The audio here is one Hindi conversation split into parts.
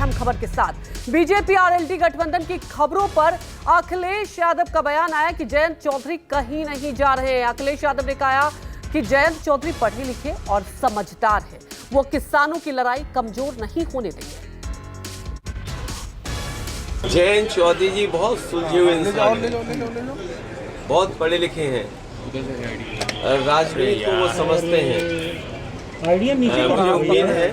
अहम खबर के साथ बीजेपी आरएलडी गठबंधन की खबरों पर अखिलेश यादव का बयान आया कि जयंत चौधरी कहीं नहीं जा रहे हैं। अखिलेश यादव ने कहा कि जयंत चौधरी पढ़े लिखे और समझदार है, वो किसानों की लड़ाई कमजोर नहीं होने देंगे। जयंत चौधरी जी बहुत सुलझे हुए इंसान हैं, बहुत पढ़े लिखे हैं, राजनीति को वो समझते हैं। मुझे उम्मीद है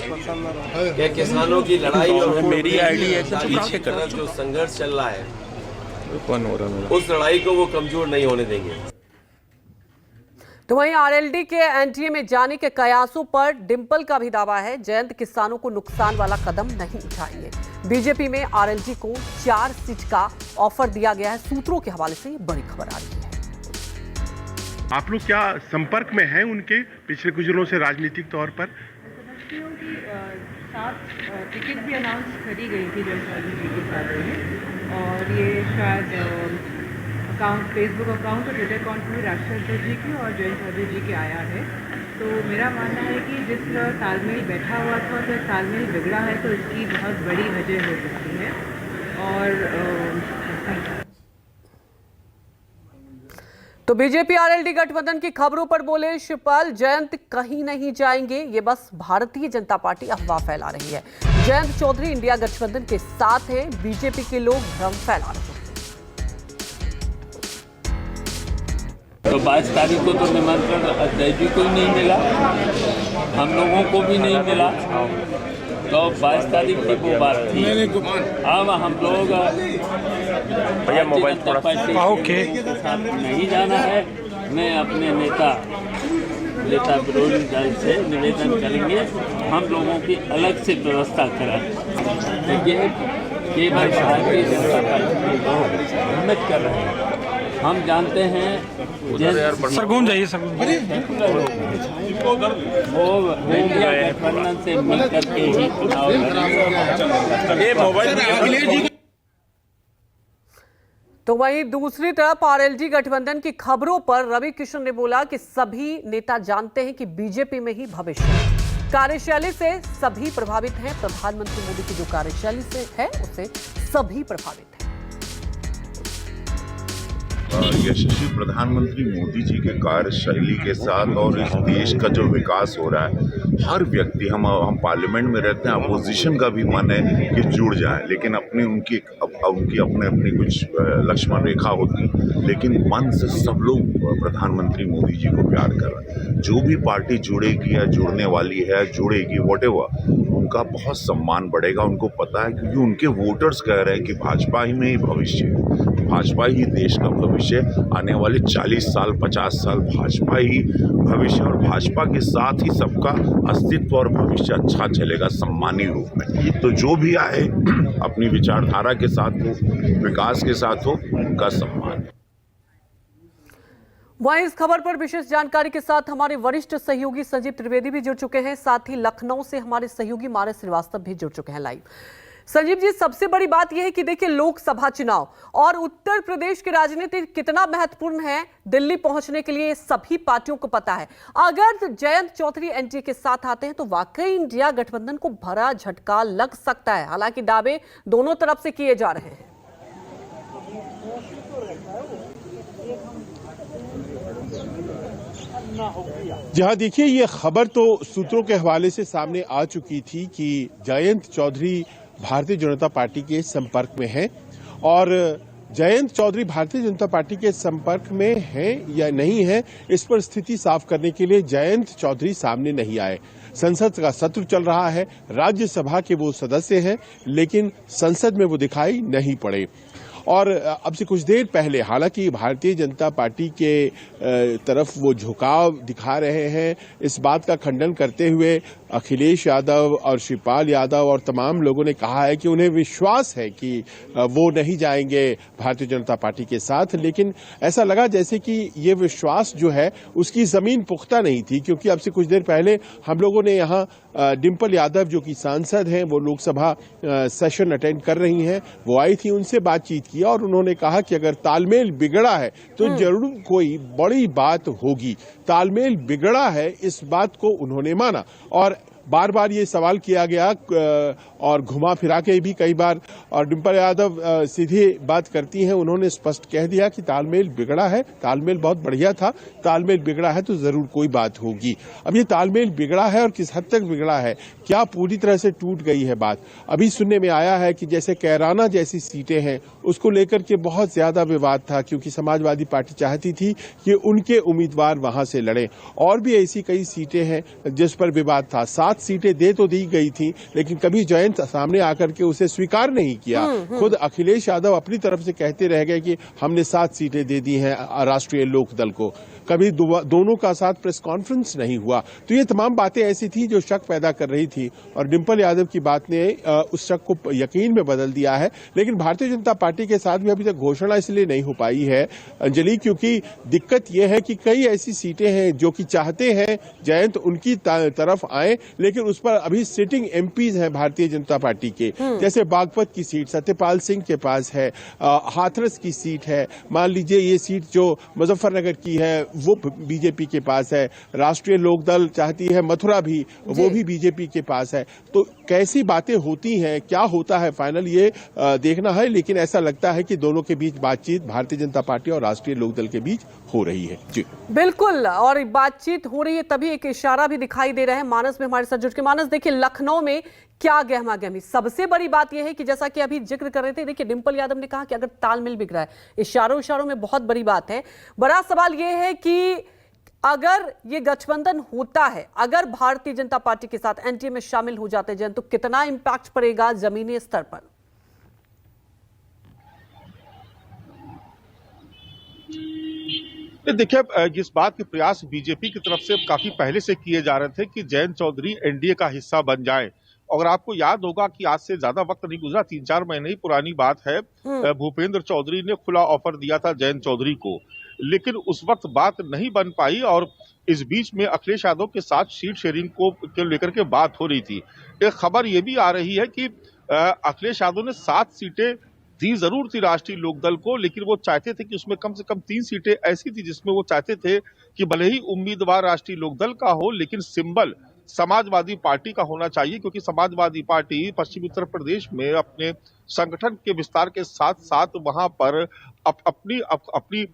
कि किसानों की लड़ाई और मेरी आईडी है पीछे कर जो संघर्ष चल रहा है उस लड़ाई को वो कमजोर नहीं होने देंगे। तो वहीं आरएलडी के एनडीए में जाने के कयासों पर डिंपल का भी दावा है, जयंत किसानों को नुकसान वाला कदम नहीं उठाएंगे। बीजेपी में आरएलडी को 4 सीट का ऑफर दिया गया है। सूत्रों के हवाले से ये बड़ी खबर आ रही है। आप लोग क्या संपर्क में हैं उनके पिछले कुछ दिनों से राजनीतिक तौर पर? साथ टिकट भी अनाउंस करी गई थी जयंत चौधरी जी के साथ में, और ये शायद अकाउंट, फेसबुक अकाउंट और ट्विटर अकाउंट में राजशेखर जी की और जयंत चौधरी जी के आया है। तो मेरा मानना है कि जिस तरह तालमेल बैठा हुआ था तो तालमेल बिगड़ा है, तो इसकी बहुत बड़ी वजह हो सकती है। और तो बीजेपी आरएलडी गठबंधन की खबरों पर बोले शिवपाल, जयंत कहीं नहीं जाएंगे, ये बस भारतीय जनता पार्टी अफवाह फैला रही है। जयंत चौधरी इंडिया गठबंधन के साथ है, बीजेपी के लोग भ्रम फैला रहे हैं। तो 22 तारीख को तो निमंत्रण अजय जी को ही नहीं मिला, हम लोगों को भी नहीं मिला, तो 22 तारीख की वो बात थी। अब हम लोग भारतीय जनता पार्टी के साथ नहीं जाना है। मैं अपने नेता विरोधी दल से निवेदन करेंगे हम लोगों की अलग से व्यवस्था करें। देखिए, केवल भारतीय जनता पार्टी के लोग हिम्मत कर रहे हैं। हम जानते हैं सर घूम जाइए सर, वो इंडिया गठबंधन से मिल करके ही चुनाव लड़ेंगे। तो वहीं दूसरी तरफ आरएलडी गठबंधन की खबरों पर रवि किशन ने बोला कि सभी नेता जानते हैं कि बीजेपी में ही भविष्य है। कार्यशैली से सभी प्रभावित हैं। प्रधानमंत्री मोदी की जो कार्यशैली से है उससे सभी प्रभावित हैं। यशस्वी प्रधानमंत्री मोदी जी के कार्यशैली के साथ और इस देश का जो विकास हो रहा है, हर व्यक्ति, हम पार्लियामेंट में रहते हैं, अपोजिशन का भी मन है कि जुड़ जाए, लेकिन उनकी अपनी कुछ लक्ष्मण रेखा होती है, लेकिन मन से सब लोग प्रधानमंत्री मोदी जी को प्यार कर रहे हैं। जो भी पार्टी जुड़ेगी या जुड़ने वाली है, जुड़ेगी, व्हाटएवर, उनका बहुत सम्मान बढ़ेगा। उनको पता है क्योंकि उनके वोटर्स कह रहे हैं कि भाजपा ही में ही भविष्य है, भाजपा ही देश का भविष्य, आने वाले 40 साल 50 साल भाजपा ही भविष्य, और भाजपा के साथ ही सबका अस्तित्व और भविष्य अच्छा चलेगा सम्मानी रूप में। तो जो भी आए अपनी विचारधारा के साथ हो, विकास के साथ हो, उनका सम्मान। वहीं इस खबर पर विशेष जानकारी के साथ हमारे वरिष्ठ सहयोगी संजीव त्रिवेदी भी जुड़ चुके हैं, साथ ही लखनऊ से हमारे सहयोगी मानस श्रीवास्तव भी जुड़ चुके हैं लाइव। संजीव जी, सबसे बड़ी बात यह है कि देखिए, लोकसभा चुनाव और उत्तर प्रदेश की राजनीति कितना महत्वपूर्ण है दिल्ली पहुंचने के लिए सभी पार्टियों को पता है। अगर जयंत चौधरी एनडीए के साथ आते हैं तो वाकई इंडिया गठबंधन को भरा झटका लग सकता है। हालांकि दावे दोनों तरफ से किए जा रहे हैं। जहां देखिए, ये खबर तो सूत्रों के हवाले से सामने आ चुकी थी कि जयंत चौधरी भारतीय जनता पार्टी के संपर्क में हैं, और जयंत चौधरी भारतीय जनता पार्टी के संपर्क में हैं या नहीं है, इस पर स्थिति साफ करने के लिए जयंत चौधरी सामने नहीं आए। संसद का सत्र चल रहा है, राज्यसभा के वो सदस्य हैं, लेकिन संसद में वो दिखाई नहीं पड़े। और अब से कुछ देर पहले हालांकि भारतीय जनता पार्टी के तरफ वो झुकाव दिखा रहे हैं, इस बात का खंडन करते हुए अखिलेश यादव और शिवपाल यादव और तमाम लोगों ने कहा है कि उन्हें विश्वास है कि वो नहीं जाएंगे भारतीय जनता पार्टी के साथ। लेकिन ऐसा लगा जैसे कि ये विश्वास जो है उसकी जमीन पुख्ता नहीं थी, क्योंकि अब से कुछ देर पहले हम लोगों ने यहाँ डिंपल यादव जो कि सांसद हैं, वो लोकसभा सेशन अटेंड कर रही हैं, वो आई थी, उनसे बातचीत की और उन्होंने कहा कि अगर तालमेल बिगड़ा है तो जरूर कोई बड़ी बात होगी। तालमेल बिगड़ा है, इस बात को उन्होंने माना और बार बार ये सवाल किया गया और घुमा फिरा के भी कई बार, और डिंपल यादव सीधी बात करती हैं। उन्होंने स्पष्ट कह दिया कि तालमेल बिगड़ा है, तालमेल बहुत बढ़िया था, तालमेल बिगड़ा है तो जरूर कोई बात होगी। अब ये तालमेल बिगड़ा है और किस हद तक बिगड़ा है, क्या पूरी तरह से टूट गई है बात, अभी सुनने में आया है कि जैसे कैराना जैसी सीटें हैं उसको लेकर के बहुत ज्यादा विवाद था, क्योंकि समाजवादी पार्टी चाहती थी कि उनके उम्मीदवार वहां से लड़े, और भी ऐसी कई सीटें हैं जिस पर विवाद था। 7 सीटें दे तो दी गई थी, लेकिन कभी जयंत सामने आकर के उसे स्वीकार नहीं किया। खुद अखिलेश यादव अपनी तरफ से कहते रह गए कि हमने 7 सीटें दे दी हैं राष्ट्रीय लोकदल को, कभी दोनों का साथ प्रेस कॉन्फ्रेंस नहीं हुआ। तो ये तमाम बातें ऐसी थी जो शक पैदा कर रही थी, और डिंपल यादव की बात ने उस शक को यकीन में बदल दिया है। लेकिन भारतीय जनता पार्टी के साथ भी अभी तक घोषणा इसलिए नहीं हो पाई है अंजलि, क्योंकि दिक्कत यह है कि कई ऐसी सीटें हैं जो कि चाहते हैं जयंत उनकी तरफ आए, लेकिन उस पर अभी सिटिंग एमपीज हैं भारतीय जनता पार्टी के, जैसे बागपत की सीट सत्यपाल सिंह के पास है, हाथरस की सीट है, मान लीजिए ये सीट जो मुजफ्फरनगर की है वो बीजेपी के पास है, राष्ट्रीय लोकदल चाहती है मथुरा भी, वो भी बीजेपी के पास है। तो कैसी बातें होती हैं, क्या होता है फाइनल, ये देखना है। लेकिन ऐसा लगता है कि दोनों के बीच बातचीत भारतीय जनता पार्टी और राष्ट्रीय लोकदल के बीच हो रही है। जी बिल्कुल, और बातचीत हो रही है तभी एक इशारा भी दिखाई दे रहा है। मानस में हमारे साथ जुड़ के, मानस देखिए लखनऊ में क्या गहमा गहमी, सबसे बड़ी बात यह है कि जैसा कि अभी जिक्र कर रहे थे, देखिए डिंपल यादव ने कहा कि अगर तालमेल बिगड़ा है, इशारों में बहुत बड़ी बात है। बड़ा सवाल यह है कि अगर ये गठबंधन होता है, अगर भारतीय जनता पार्टी के साथ एनडीए में शामिल हो जाते हैं तो कितना इंपैक्ट पड़ेगा जमीनी स्तर पर? देखिए, इस बात के प्रयास बीजेपी की तरफ से काफी पहले से किए जा रहे थे कि जयंत चौधरी एनडीए का हिस्सा बन जाए। अगर आपको याद होगा कि आज से ज्यादा वक्त नहीं गुजरा, 3-4 महीने ही पुरानी बात है, भूपेंद्र चौधरी ने खुला ऑफर दिया था जयंत चौधरी को, लेकिन उस वक्त बात नहीं बन पाई, और इस बीच में अखिलेश यादव के साथ सीट शेयरिंग को लेकर के बात हो रही थी। एक खबर ये भी आ रही है कि अखिलेश यादव ने 7 सीटें दी जरूर थी राष्ट्रीय लोकदल को, लेकिन वो चाहते थे कि उसमें कम से कम 3 सीटें ऐसी थी जिसमें वो चाहते थे कि भले ही उम्मीदवार राष्ट्रीय लोकदल का हो, लेकिन सिंबल समाजवादी पार्टी का होना चाहिए, क्योंकि समाजवादी पार्टी पश्चिमी उत्तर प्रदेश में अपने संगठन के विस्तार के साथ साथ वहां पर अपनी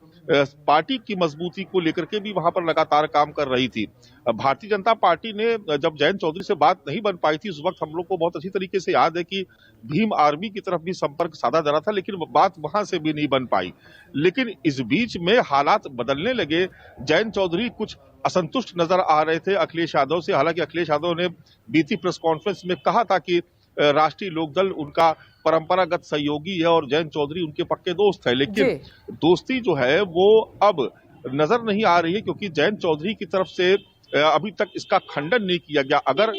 पार्टी की मजबूती को लेकर के भी वहां पर लगातार काम कर रही थी। भारतीय जनता पार्टी ने जब जयंत चौधरी से बात नहीं बन पाई थी, उस वक्त हम लोग को बहुत अच्छी तरीके से याद है कि भीम आर्मी की तरफ भी संपर्क साधा जा रहा था, लेकिन बात वहां से भी नहीं बन पाई। लेकिन इस बीच में हालात बदलने लगे, जयंत चौधरी कुछ असंतुष्ट नजर आ रहे थे अखिलेश यादव से। हालांकि अखिलेश यादव ने बीती प्रेस कॉन्फ्रेंस में कहा था कि राष्ट्रीय लोकदल उनका परंपरागत सहयोगी है और जयंत चौधरी उनके पक्के दोस्त है, लेकिन दोस्ती जो है वो अब नजर नहीं आ रही है, क्योंकि जयंत चौधरी की तरफ से अभी तक इसका खंडन नहीं किया गया। अगर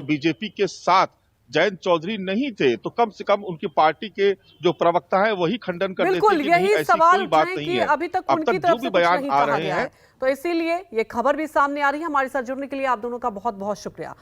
बीजेपी के साथ जयंत चौधरी नहीं थे तो कम से कम उनकी पार्टी के जो प्रवक्ता हैं वही खंडन कर देते कि नहीं, ऐसी कोई बात नहीं है। अभी तक उनकी तरफ से बयान आ रहे हैं, तो इसीलिए ये खबर भी सामने आ रही है। हमारे साथ जुड़ने के लिए आप दोनों का बहुत बहुत शुक्रिया।